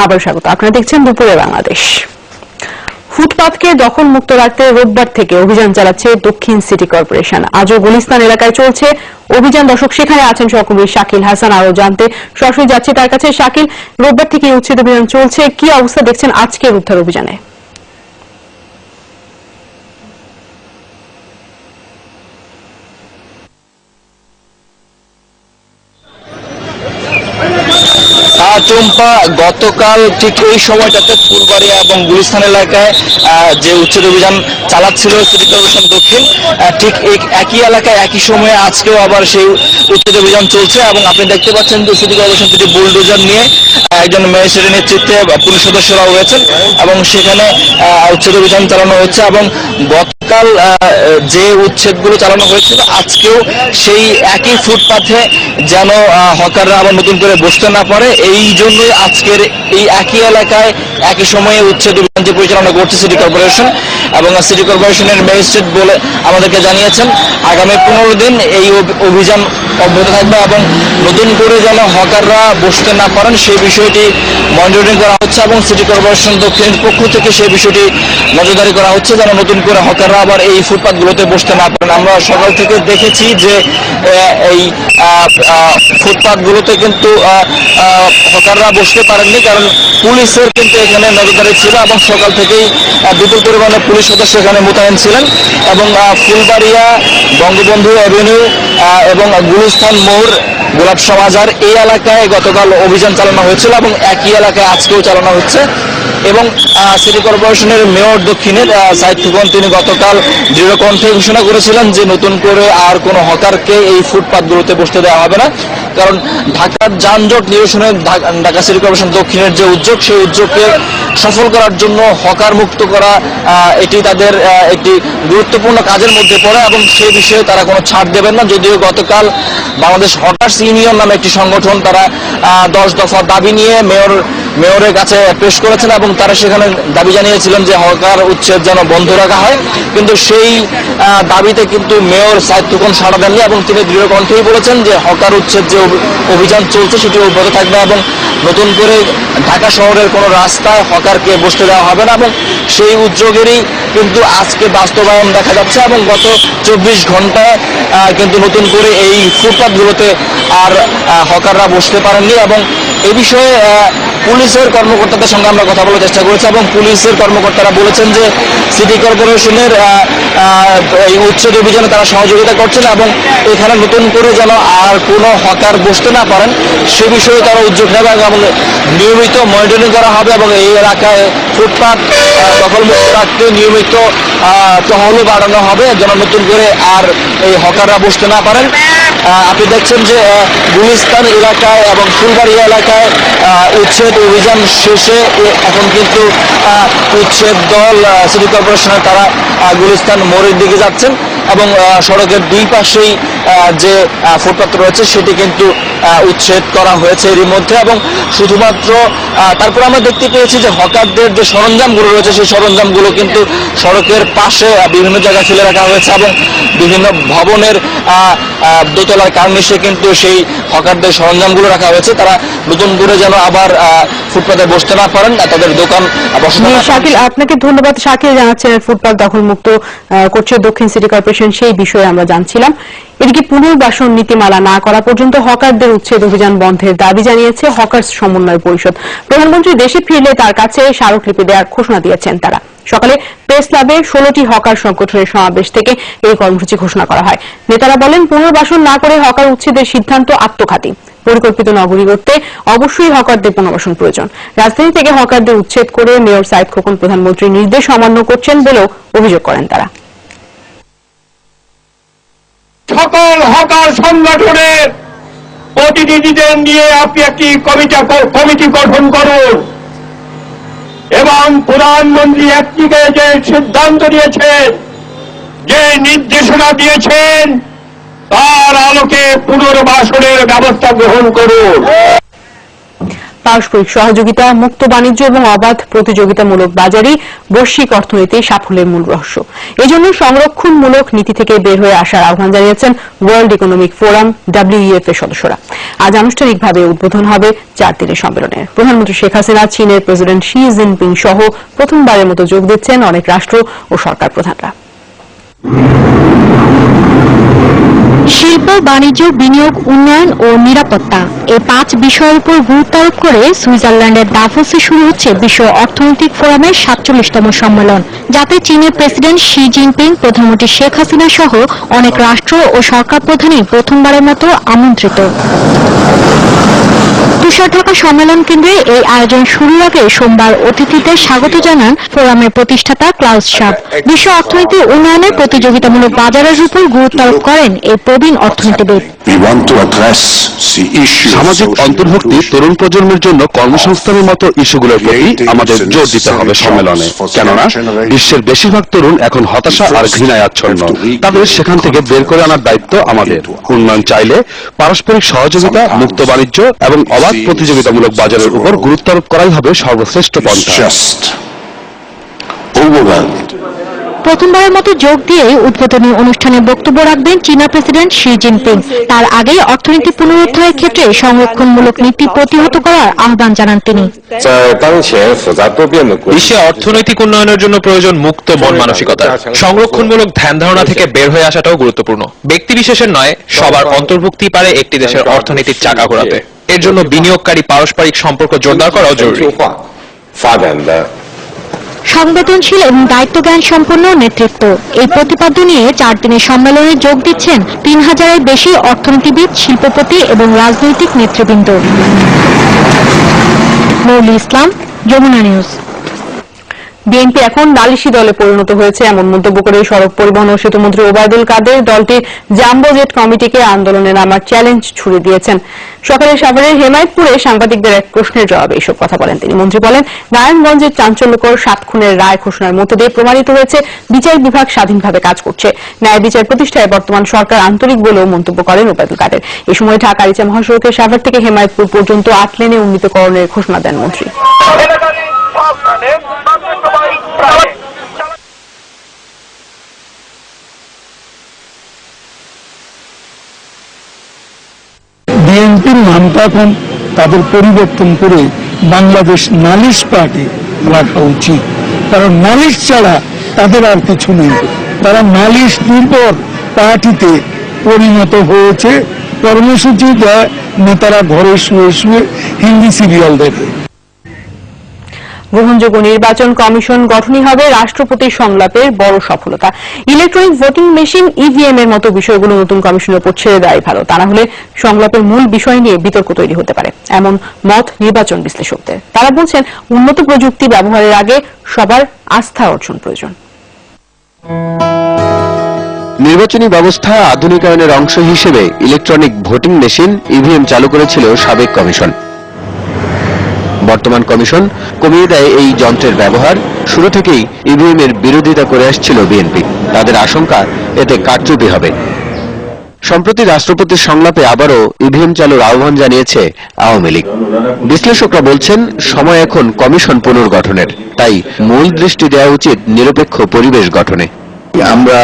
আবার স্বাগত। আপনারা দেখছেন দুপুরে বাংলাদেশ। ফুটপাতকে দখল মুক্ত রাখতে রোববার থেকে অভিযান চালাচ্ছে দক্ষিণ সিটি কর্পোরেশন। আজও গুলিস্তান এলাকায় চলছে অভিযান। দর্শক, সেখানে আছেন সহকর্মী শাকিল হাসান। আরো জানতে সরাসরি যাচ্ছে তার কাছে। শাকিল, রোববার থেকে উচ্ছেদ অভিযান চলছে, কি অবস্থা দেখছেন আজকের উদ্ধার অভিযানে? চম্পা, গতকাল ঠিক এই সময়টাতে ফুলবাড়িয়া এবং গুলিস্তান এলাকায় যে উচ্ছেদ অভিযান চালাচ্ছিল সিটি কর্পোরেশন দক্ষিণ, ঠিক একই এলাকায় একই সময়ে আজকেও আবার সেই উচ্ছেদ অভিযান চলছে। এবং আপনি দেখতে পাচ্ছেন যে সিটি কর্পোরেশন দুটি বুলডোজার নিয়ে একজন ম্যাজিস্ট্রেটের নেতৃত্বে পুলিশ সদস্যরা রয়েছেন এবং সেখানে উচ্ছেদ অভিযান চালানো হচ্ছে। এবং গতকাল যে উচ্ছেদগুলো চালানো হয়েছিল আজকেও সেই একই ফুটপাথে যেন হকাররা আবার নতুন করে বসতে না পারে, এই জন্যই আজকের এই একই এলাকায় একই সময়ে উচ্ছেদ অভিযান যে পরিচালনা করছে সিটি কর্পোরেশন। এবং সিটি কর্পোরেশনের ম্যাজিস্ট্রেট বলে আমাদেরকে জানিয়েছেন আগামী 15 দিন এই অভিযান অব্যাহত থাকবে এবং নতুন করে যেন হকাররা বসতে না পারেন সেই বিষয়টি মনিটরিং করা হচ্ছে এবং সিটি কর্পোরেশন দক্ষিণের পক্ষ থেকে সেই বিষয়টি নজরদারি করা হচ্ছে যেন নতুন করে হকাররা আবার এই ফুটপাথগুলোতে বসতে না পারেন। আমরা সকাল থেকে দেখেছি যে এই ফুটপাথগুলোতে কিন্তু হকাররা বসতে পারেননি, কারণ পুলিশের কিন্তু এখানে নজরদারি ছিল এবং সকাল থেকেই বিপুল পরিমাণে পুলিশ সদস্য এখানে মোতায়েন ছিলেন। এবং ফুলবাড়িয়া, বঙ্গবন্ধু অ্যাভিনিউ এবং গুলিস্তান মোড়, গোলাপ সমাজার এই এলাকায় গতকাল অভিযান চালানো হয়েছিল এবং একই এলাকায় আজকেও চালানো হচ্ছে। এবং সিটি কর্পোরেশনের মেয়র দক্ষিণের সাইদ খোকন তিনি গতকাল দৃঢ় কণ্ঠে ঘোষণা করেছিলেন যে নতুন করে আর কোনো হকারকে এই ফুটপাথগুলোতে বসতে দেওয়া হবে না, কারণ ঢাকার যানজট নিরসনে ঢাকা সিটি কর্পোরেশন দক্ষিণের যে উদ্যোগ সেই উদ্যোগকে সফল করার জন্য হকার মুক্ত করা এটি তাদের একটি গুরুত্বপূর্ণ কাজের মধ্যে পড়ে এবং সেই বিষয়ে তারা কোনো ছাড় দেবেন না। যদিও গতকাল বাংলাদেশ হকার্স ইউনিয়ন নামে একটি সংগঠন তারা 10 দফা দাবি নিয়ে মেয়রের কাছে পেশ করেছেন এবং তারা সেখানে দাবি জানিয়েছিলেন যে হকার উচ্ছেদ যেন বন্ধ রাখা হয়, কিন্তু সেই দাবিতে কিন্তু মেয়র সাইদ খোকন সাড়া দেননি এবং তিনি দৃঢ় কণ্ঠেই বলেছেন যে হকার উচ্ছেদ যে অভিযান চলছে সেটি অব্যাহত থাকবে এবং নতুন করে ঢাকা শহরের কোনো রাস্তায় হকারকে বসতে দেওয়া হবে না। এবং সেই উদ্যোগেরই কিন্তু আজকে বাস্তবায়ন দেখা যাচ্ছে এবং গত 24 ঘন্টায় কিন্তু নতুন করে এই ফুটপাথগুলোতে আর হকাররা বসতে পারেননি। এবং এ বিষয়ে পুলিশের কর্মকর্তাদের সঙ্গে আমরা কথা বলার চেষ্টা করেছি এবং পুলিশের কর্মকর্তারা বলেছেন যে সিটি কর্পোরেশনের এই উচ্ছেদ অভিযানে তারা সহযোগিতা করছেন এবং এখানে নতুন করে যেন আর কোনো হকার বসতে না পারেন সে বিষয়ে তারা উদ্যোগ নেবে এবং নিয়মিত মনিটরিং করা হবে এবং এই এলাকায় ফুটপাথ দখলমুক্ত রাখতে নিয়মিত টহলও বাড়ানো হবে যেন নতুন করে আর এই হকাররা বসতে না পারেন। আপনি দেখছেন যে গুলিস্তান এলাকায় এবং ফুলবাড়িয়া এলাকায় উচ্ছেদ অভিযান শেষে এখন কিন্তু উচ্ছেদ দল সিটি কর্পোরেশনের তারা গুলিস্তান মোড়ের দিকে যাচ্ছেন এবং সড়কের দুই পাশেই যে ফুটপাথ রয়েছে সেটি কিন্তু উচ্ছেদ করা হয়েছে এরই মধ্যে। এবং শুধুমাত্র তারপর আমরা দেখতে পেয়েছি যে হকারদের যে সরঞ্জামগুলো রয়েছে সেই সরঞ্জামগুলো কিন্তু সড়কের পাশে বিভিন্ন জায়গায় ফেলে রাখা হয়েছে এবং বিভিন্ন ভবনের দোতলার কার্নিশে কিন্তু সেই হকারদের সরঞ্জামগুলো রাখা হয়েছে, তারা নতুন করে যেন আবার ফুটপাথে বসতে না পারেন, তাদের দোকান বসাতে। শাকিল, আপনাকে ধন্যবাদ। শাকিল জানাচ্ছেন ফুটপাথ দখল মুক্ত করছে দক্ষিণ সিটি কর্পোরেশন, সেই বিষয়ে আমরা জানছিলাম। এদিকে পুনর্বাসন নীতিমালা না করা পর্যন্ত হকারদের উচ্ছেদ অভিযান বন্ধের দাবি জানিয়েছে হকার্স সমন্বয় পরিষদ। প্রধানমন্ত্রী দেশে ফিরলে তার কাছে স্মারকলিপি দেওয়ার ঘোষণা দিয়েছেন তারা। সকালে প্রেস ক্লাবে 16টি হকার সংগঠনের সমাবেশ থেকে এই কর্মসূচি ঘোষণা করা হয়। নেতারা বলেন পুনর্বাসন না করে হকার উচ্ছেদের সিদ্ধান্ত আত্মঘাতী। পরিকল্পিত নগরী করতে অবশ্যই হকারদের পুনর্বাসন প্রয়োজন। রাজধানী থেকে হকারদের উচ্ছেদ করে মেয়র সাইদ খোকন প্রধানমন্ত্রীর নির্দেশ অমান্য করছেন বলেও অভিযোগ করেন তারা। সকল হকার সংগঠনের প্রতিনিধিদের নিয়ে আপনি একটি কমিটি গঠন করুন এবং প্রধানমন্ত্রী একদিকে যে সিদ্ধান্ত নিয়েছেন, যে নির্দেশনা দিয়েছেন তার আলোকে পুনর্বাসনের ব্যবস্থা গ্রহণ করুন। পারস্পরিক সহযোগিতা, মুক্ত বাণিজ্য এবং অবাধ প্রতিযোগিতামূলক বাজারই বৈশ্বিক অর্থনীতির সাফল্যের মূল রহস্য। এজন্য সংরক্ষণমূলক নীতি থেকে বের হয়ে আসার আহ্বান জানিয়েছেন ওয়ার্ল্ড ইকোনমিক ফোরাম WEF এর সদস্যরা। আজ আনুষ্ঠানিকভাবে উদ্বোধন হবে 4 দিনের সম্মেলনের। প্রধানমন্ত্রী শেখ হাসিনা, চীনের প্রেসিডেন্ট শি জিনপিং সহ প্রথমবারের মতো যোগ দিচ্ছেন অনেক রাষ্ট্র ও সরকার প্রধানরা। শিল্প, বাণিজ্য, বিনিয়োগ, উন্নয়ন ও নিরাপত্তা এই 5 বিষয়ের উপর গুরুত্ব আরোপ করে সুইজারল্যান্ডের দাভোসে শুরু হচ্ছে বিশ্ব অর্থনৈতিক ফোরামের 47তম সম্মেলন, যাতে চীনের প্রেসিডেন্ট শি জিনপিং, প্রধানমন্ত্রী শেখ হাসিনা সহ অনেক রাষ্ট্র ও সরকার প্রধানই প্রথমবারের মতো আমন্ত্রিত। তুষার ঢাকা সম্মেলন কেন্দ্রে এই আয়োজন শুরুর আগে সোমবার অতিথিদের স্বাগত জানান ফোরামের প্রতিষ্ঠাতা ক্লাউস শাব। বিশ্ব অর্থনীতির উন্নয়নে প্রতিযোগিতামূলক বাজারের উপর গুরুত্ব আরোপ করেন এই প্রবীণ অর্থনীতিবিদ। সামাজিক অন্তর্ভুক্তি, তরুণ প্রজন্মের জন্য কর্মসংস্থানের মতো ইস্যুগুলোর প্রতি আমাদের জোর দিতে হবে সম্মেলনে, কেননা বিশ্বের বেশিরভাগ তরুণ এখন হতাশা আর ঘৃণায় আচ্ছন্ন। তাদের সেখান থেকে বের করে আনার দায়িত্ব আমাদের। উন্নয়ন চাইলে পারস্পরিক সহযোগিতা, মুক্ত বাণিজ্য এবং অবাধ প্রতিযোগিতামূলক বাজারের উপর গুরুত্ব আরোপ করাই হবে সর্বশ্রেষ্ঠ পন্থা। প্রথমবারের মতো যোগ দিয়ে উদ্বোধনী অনুষ্ঠানে বক্তব্য রাখবেন চীনা প্রেসিডেন্ট শি জিনপিং। তার আগে অর্থনীতি পুনরুদ্ধারের ক্ষেত্রে সংরক্ষণমূলক নীতি প্রতিহত করার আহ্বান জানান তিনি। বিশ্বে অর্থনৈতিক উন্নয়নের জন্য প্রয়োজন মুক্ত মন মানসিকতা। সংরক্ষণমূলক ধ্যান ধারণা থেকে বের হয়ে আসাটাও গুরুত্বপূর্ণ। ব্যক্তি বিশেষের নয়, সবার অন্তর্ভুক্তি পারে একটি দেশের অর্থনীতির চাকা ঘোরাতে। এর জন্য বিনিয়োগকারী পারস্পরিক সম্পর্ক জোরদার করাও জরুরি। সংবেদনশীল এবং দায়িত্বজ্ঞান সম্পন্ন নেতৃত্ব, এই প্রতিপাদ্য নিয়ে 4 দিনের সম্মেলনে যোগ দিচ্ছেন 3000-এর বেশি অর্থনীতিবিদ, শিল্পপতি এবং রাজনৈতিক নেতৃবৃন্দ। মৌলি ইসলাম, যমুনা নিউজ। বিএনপি এখন নালিশি দলে পরিণত হয়েছে এমন মন্তব্য করে সড়ক পরিবহন ও সেতুমন্ত্রী ওবায়দুল কাদের দলটির জাম্বো জেট কমিটিকে আন্দোলনে নামার চ্যালেঞ্জ ছুড়ে দিয়েছেন। সকালে সাভারের হেমায়তপুরে সাংবাদিকদের এক প্রশ্নের জবাবে এসব কথা বলেন তিনি। মন্ত্রী বলেন, নারায়ণগঞ্জের চাঞ্চল্যকর 7 খুনের রায় ঘোষণার মধ্য দিয়ে প্রমাণিত হয়েছে বিচার বিভাগ স্বাধীনভাবে কাজ করছে। ন্যায় বিচার প্রতিষ্ঠায় বর্তমান সরকার আন্তরিক বলেও মন্তব্য করেন ওবায়দুল কাদের। এ সময় ঢাকা আরিচা মহাসড়কের সাভার থেকে হেমায়তপুর পর্যন্ত 8 লেনে উন্নীতকরণের ঘোষণা দেন মন্ত্রী। বিএনপির নামটা এখন তাদের পরিবর্তন করে বাংলাদেশ নালিশ পার্টি রাখা উচিত, কারণ নালিশ ছাড়া তাদের আর কিছু নেই। তারা নালিশ নির্ভর পার্টিতে পরিণত হয়েছে। কর্মসূচি দেয়, নেতারা ঘরে শুয়ে শুয়ে হিন্দি সিরিয়াল দেখে। গ্রহণযোগ্য নির্বাচন কমিশন গঠনই হবে রাষ্ট্রপতির সংলাপের বড় সফলতা। ইলেকট্রনিক ভোটিং মেশিন, ইভিএম এর মতো বিষয়গুলো নতুন কমিশনের উপর ছেড়ে দেওয়াই ভালো। তা না হলে সংলাপের মূল বিষয় নিয়ে বিতর্ক তৈরি হতে পারে, এমন মত নির্বাচন বিশ্লেষকদের। তারা বলছেন, উন্নত প্রযুক্তি ব্যবহারের আগে সবার আস্থা অর্জন প্রয়োজন। নির্বাচনী ব্যবস্থা আধুনিকায়নের অংশ হিসেবে ইলেকট্রনিক ভোটিং মেশিন, ইভিএম চালু করেছিল সাবেক কমিশন। বর্তমান কমিশন কমিয়ে দেয় এই যন্ত্রের ব্যবহার। শুরু থেকেই ইভিএম এর বিরোধিতা করে আসছিল বিএনপি। তাদের আশঙ্কা এতে কারচুপি হবে। সম্প্রতি রাষ্ট্রপতির সংলাপে আবারও ইভিএম চালুর আহ্বান জানিয়েছে আওয়ামী লীগ। বিশ্লেষকরা বলছেন, সময় এখন কমিশন পুনর্গঠনের, তাই মূল দৃষ্টি দেওয়া উচিত নিরপেক্ষ পরিবেশ গঠনে। আমরা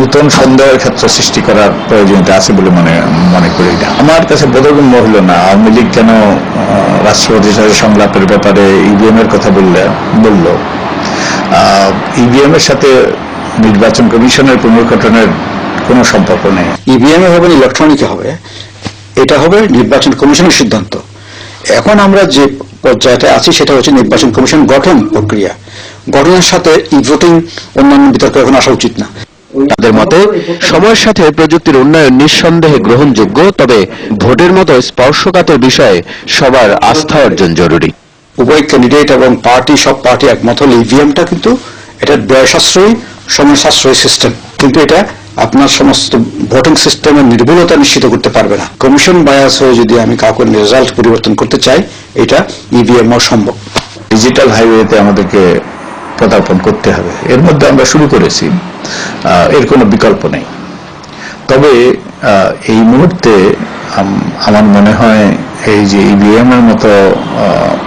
নতুন সন্দেহের ক্ষেত্র সৃষ্টি করার প্রয়োজনীয়তা আছে বলে মনে করি না। আমার কাছে বোধগম্য হলো না আওয়ামী লীগ কেন রাষ্ট্রপতির সাথে সংলাপের ব্যাপারে ইভিএম এর কথা বলল। ইভিএম এর সাথে নির্বাচন কমিশনের পুনর্গঠনের কোনো সম্পর্ক নেই। ইভিএম হবে ইলেকট্রনিক হবে, এটা হবে নির্বাচন কমিশনের সিদ্ধান্ত। এখন আমরা যে পর্যায়ে আছি সেটা হচ্ছে নির্বাচন কমিশন গঠন প্রক্রিয়া। গঠনের সাথে ই ভোটিং অন্যান্য বিতর্ক এখন আসা উচিত না। তাদের মতে, সময়ের সাথে প্রযুক্তির উন্নয়ন নিঃসন্দেহে গ্রহণযোগ্য, তবে ভোটের মতো স্পর্শকাতর বিষয়ে সবার আস্থা অর্জন জরুরি। উভয় ক্যান্ডিডেট এবং সব পার্টি একমত হলে ইভিএমটা কিন্তু এটা ব্যয় সাশ্রয়ী, সময় সাশ্রয়ী সিস্টেম, কিন্তু এটা আপনার সমস্ত ভোটিং সিস্টেমের নির্ভুলতা নিশ্চিত করতে পারবে না। কমিশন বায়াস হয়ে যদি আমি কাউকে রেজাল্ট পরিবর্তন করতে চাই, এটা ইভিএম সম্ভব। ডিজিটাল হাইওয়েতে আমাদেরকে পদার্পণ করতে হবে। এর মধ্যে আমরা শুরু করেছি, এর কোনো বিকল্প নেই। তবে এই মুহূর্তে আমার মনে হয় এই যে ইভিএম এর মতো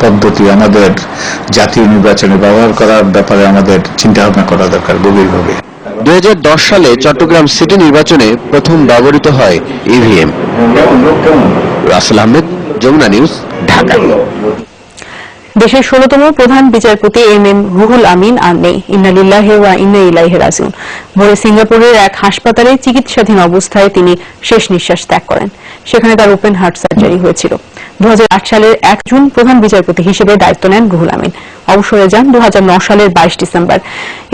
পদ্ধতি আমাদের জাতীয় নির্বাচনে ব্যবহার করার ব্যাপারে আমাদের চিন্তা ভাবনা করা দরকার গভীরভাবে। 2010 সালে চট্টগ্রাম সিটি নির্বাচনে প্রথম ব্যবহৃত হয় ইভিএম। রাসেল আহমেদ, যমুনা নিউজ, ঢাকা। দেশের 16তম প্রধান বিচারপতি এম রুহুল আমিন আর নেই। ইন্না লিল্লাহি ওয়া ইন্না ইলাইহি রাজিউন। ভোরে সিঙ্গাপুরের এক হাসপাতালে চিকিৎসাধীন অবস্থায় তিনি শেষ নিঃশ্বাস ত্যাগ করেন। সেখানে তার ওপেন হার্ট সার্জারি হয়েছিল। 2008 সালের 1 জুন প্রধান বিচারপতি হিসেবে দায়িত্ব নেন রুহুল আমিন। অবসরে যান 2009 সালের 22 ডিসেম্বর।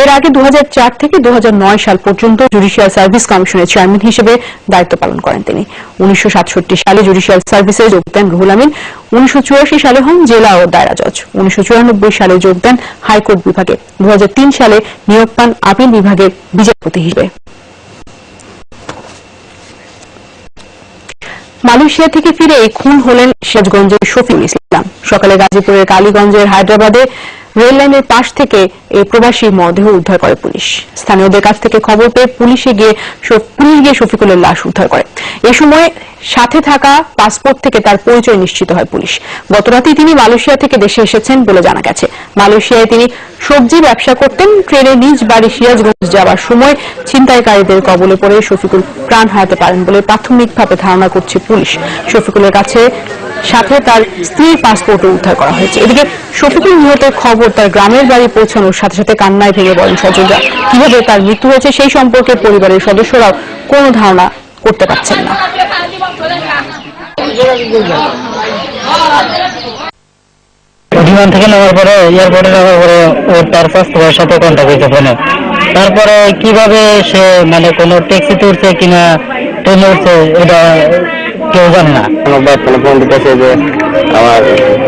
এর আগে 2004 থেকে 2009 সাল পর্যন্ত জুডিশিয়াল সার্ভিস কমিশনের চেয়ারম্যান হিসেবে দায়িত্ব পালন করেন তিনি। 1967 সালে জুডিশিয়াল সার্ভিসে যোগ দেন রুহুল আমিন। 1984 সালে হন জেলা ও দায়রা জজ। 1994 সালে যোগ দেন হাইকোর্ট বিভাগে। 2003 সালে নিয়োগ পান আপিল বিভাগের বিচারপতি হিসেবে। মালয়েশিয়া থেকে ফিরে খুন হলেন সিরাজগঞ্জের শফিউল ইসলাম। সকালে গাজীপুরের কালীগঞ্জের হায়দ্রাবাদে রেল লাইনের পাশ থেকে এই প্রবাসী মরদেহ উদ্ধার করে পুলিশ। স্থানীয়দের কাছ থেকে খবর পেয়ে পুলিশ গিয়ে শফিকুলের লাশ উদ্ধার করে। এ সময় সাথে থাকা পাসপোর্ট থেকে তার পরিচয় নিশ্চিত হয় পুলিশ। গতরাতে তিনি মালয়েশিয়া থেকে দেশে এসেছেন বলে জানা গেছে। মালয়েশিয়ায় তিনি সবজি ব্যবসা করতেন। ট্রেনে নিজ বাড়ি সিরাজগঞ্জ যাওয়ার সময় ছিনতাইকারীদের কবলে পড়ে শফিকুল প্রাণ হারাতে পারেন বলে প্রাথমিকভাবে ধারণা করছে পুলিশ। শফিকুলের কাছে সাথে তার স্ত্রীর পাসপোর্টও উদ্ধার করা হয়েছে। এদিকে শফিকুল নিহতের খবর তার গ্রামের বাড়ি পৌঁছানোর সাথে সাথে কান্নায় ভেঙে পড়েন স্বজনরা। কিভাবে তার মৃত্যু হয়েছে সেই সম্পর্কে পরিবারের সদস্যরাও কোনো ধারণা করতে পারছেন না। বিমান থেকে নামার পরে এয়ারপোর্টে নামার পরে ওর তার স্বাস্থ্য সাথে কন্ট্যাক্ট হয়েছে ফোনে। তারপরে কিভাবে সে মানে কোনো ট্যাক্সিতে উঠছে কিনা ট্রেনে উঠছে এটা কেউ জানে না। ফোন দিতেছে যে আমার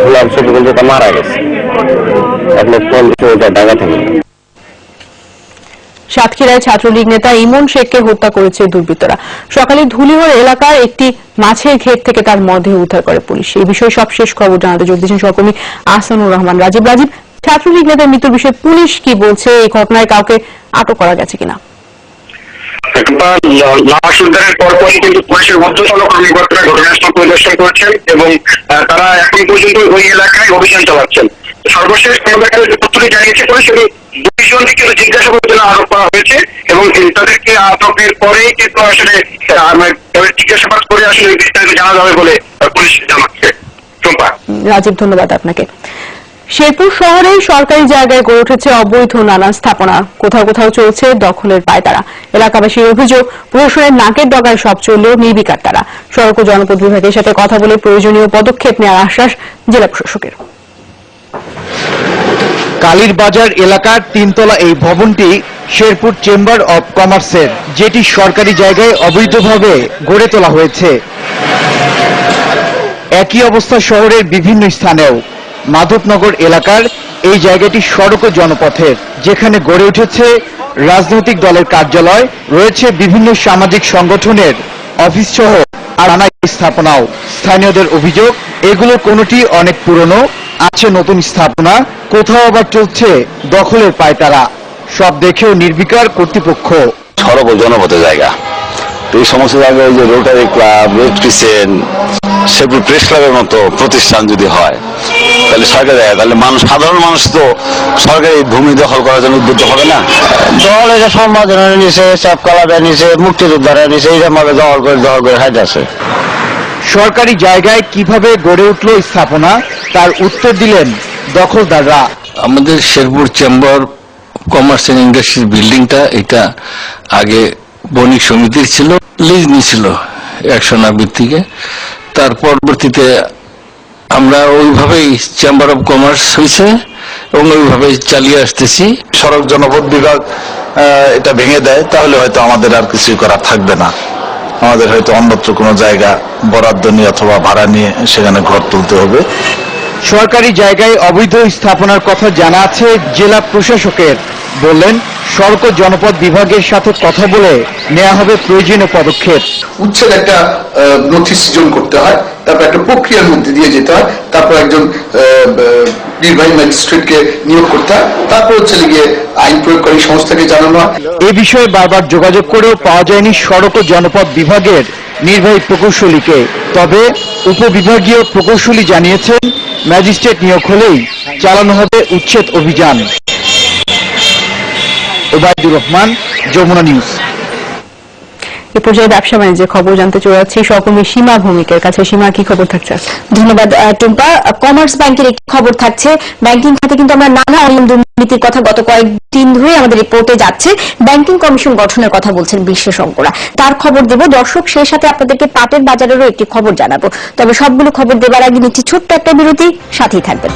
গোলাম শফিকুল যেটা মারা গেছে, আপনি ফোন দিতে ঢাকা থেকে। সাতক্ষীরায় ছাত্রলীগ নেতা ইমন শেখকে হত্যা করেছে দুর্বৃত্তরা। সকালে ধুলিহর এলাকার একটি মাছের ঘের থেকে তার মরদেহ উদ্ধার করে পুলিশ। এই বিষয়ে সবশেষ খবর জানাতে যোগ দিয়েছেন সহকর্মী আহসানুর রহমান রাজীব। ছাত্রলীগ নেতার মৃত্যুর বিষয়ে পুলিশ কি বলছে? এই ঘটনায় কাউকে আটক করা গেছে কিনা? লাশ উদ্ধারের পরপরই কিন্তু পুলিশের ঊর্ধ্বতন কর্মকর্তারা ঘটনাস্থল পরিদর্শন করেছেন এবং তারা এখন পর্যন্ত ওই এলাকায় অভিযান চালাচ্ছেন। সর্বশেষ আমাদের কাছে যে তথ্যটি জানিয়েছে পুলিশ, 2 জনকে কিন্তু জিজ্ঞাসাবাদের জন্য আটক করা হয়েছে এবং তাদেরকে আটকের পরেই কিন্তু আসলে জিজ্ঞাসাবাদ করে আসলে বিস্তারিত জানা যাবে বলে পুলিশ জানাচ্ছে। রাজীব, ধন্যবাদ আপনাকে। শেরপুর শহরে সরকারি জায়গায় গড়ে উঠেছে অবৈধ নানা স্থাপনা। কোথাও কোথাও চলছে দখলের পায়তারা। এলাকাবাসীর অভিযোগ, প্রশাসনের নাকের ডগায় সব চললেও নির্বিকার তারা। সড়ক ও জনপদ বিভাগের সাথে কথা বলে প্রয়োজনীয় পদক্ষেপ নেওয়ার আশ্বাস জেলা প্রশাসকের। কালীর বাজার এলাকার 3তলা এই ভবনটি শেরপুর চেম্বার অব কমার্সের, যেটি সরকারি জায়গায় অবৈধভাবে গড়ে তোলা হয়েছে। একই অবস্থা শহরের বিভিন্ন স্থানেও। মাধবনগর এলাকার এই জায়গাটি সড়ক ও জনপথের, যেখানে গড়ে উঠেছে রাজনৈতিক দলের কার্যালয়, রয়েছে বিভিন্ন সামাজিক সংগঠনের অফিস সহ আর নানা স্থাপনাও। স্থানীয়দের অভিযোগ, এগুলো কোনোটি অনেক পুরনো, আছে নতুন স্থাপনা, কোথাও আবার চলছে দখলের পায়তারা। সব দেখেও নির্বিকার কর্তৃপক্ষ। সড়ক ও জনপথের জায়গা, এই সমস্ত জায়গায় যে rotary club, red crescent, Sherpur press ক্লাবের মতো প্রতিষ্ঠান যদি হয় তাহলে সরকারি জায়গা, তাহলে সাধারণ মানুষ তো সরকারি ভূমি দখল করার জন্য উদ্বুদ্ধ হবে না। দল এটা সম্মানের নিচে, চাপকালাবের নিচে, মুক্তিযোদ্ধারের নিচে এইভাবে দখল করে হাইট আছে। সরকারি জায়গায় কিভাবে গড়ে উঠল স্থাপনা, তার উত্তর দিলেন দখলদাররা। আমাদের শেরপুর চেম্বার কমার্স এন্ড ইন্ডাস্ট্রির বিল্ডিংটা, এটা আগে বণিক সমিতির ছিল, লিজ নিয়েছিল 100 না ভিত্তিকে। তার পরবর্তীতে আমরা ওইভাবেই চেম্বার অব কমার্স হয়েছে এবং ওইভাবে চালিয়ে আসতেছি। সড়ক জনপথ বিভাগ এটা ভেঙে দেয় তাহলে হয়তো আমাদের আর কিছু করার থাকবে না। আমাদের হয়তো অন্যত্র কোনো জায়গা বরাদ্দ নিয়ে অথবা ভাড়া নিয়ে সেখানে ঘর তুলতে হবে। সরকারি জায়গায় অবৈধ স্থাপনার কথা জানা আছে জেলা প্রশাসকের। বললেন, সড়ক ও জনপদ বিভাগের সাথে কথা বলে নেওয়া হবে প্রয়োজনীয় পদক্ষেপ। উচ্ছেদ একটা নোটিশ সৃজন করতে হয়, তারপর একটা প্রক্রিয়ার মধ্যে দিয়ে যেতে হয়, তারপর একজন নির্বাহী ম্যাজিস্ট্রেটকে নিয়োগ করতে হয়, তারপর গিয়ে আইন প্রয়োগকারী সংস্থাকে জানানো হয়। এ বিষয়ে বারবার যোগাযোগ করেও পাওয়া যায়নি সড়ক ও জনপদ বিভাগের নির্বাহী প্রকৌশলীকে। তবে উপবিভাগীয় প্রকৌশলী জানিয়েছেন ম্যাজিস্ট্রেট নিয়োগ হলেই চালানো হবে উচ্ছেদ অভিযান। ওবায়দুর রহমান, যমুনা নিউজ। এ পর্যায়ে ব্যবসা বাণিজ্যের খবর জানতে চলে যাচ্ছি সহকর্মী সীমা ভৌমিকের কাছে। সীমা, কি খবর থাকছে? ধন্যবাদ টুম্পা। কমার্স ব্যাংকের একটি খবর থাকছে। ব্যাংকিং খাতে কিন্তু আমরা নানা অনিয়ম দুর্নীতির কথা গত কয়েকদিন ধরে আমাদের রিপোর্টে যাচ্ছে। ব্যাংকিং কমিশন গঠনের কথা বলছেন বিশেষজ্ঞরা। তার খবর দেব দর্শক, সেই সাথে আপনাদেরকে পাটের বাজারেরও একটি খবর জানাবো। তবে সবগুলো খবর দেবার আগে নিচ্ছি ছোট্ট একটা বিরতি, সাথেই থাকবেন।